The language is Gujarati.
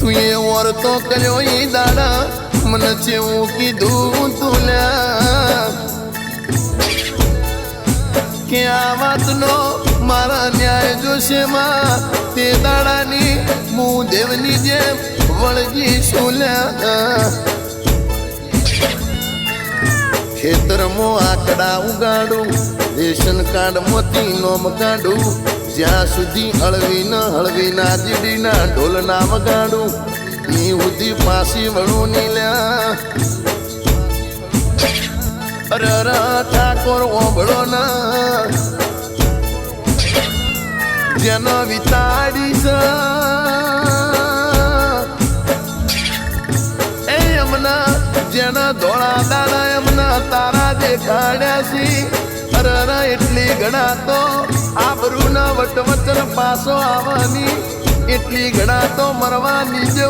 તું એ ઓરતો કર્યો એ દાડા મને જેવું કીધું તુલ્યા કે આ વાતનો મારા ન્યાય જોશે માં તે દાડાની હું દેવની જેમ વળગી શુલ્યા ખેતરમાં આકડા ઉગાડું રેશન કાર્ડ મોતી નોમ કાઢું જ્યાં સુધી હળવી ના જીડીના ઢોલ ના વગાડું એ સુધી પાછી વળું નીલ્યા અરે ઠાકોર ઓભળો ના જેનો વિતાડી છે એ એમના જેના ધોળા દાડા એમના તારા દેખાડ્યા છે અરે એટલી ગણા તો આબરૂના વટવચન પાસો આવવાની એટલી ગણા તો મરવાની જે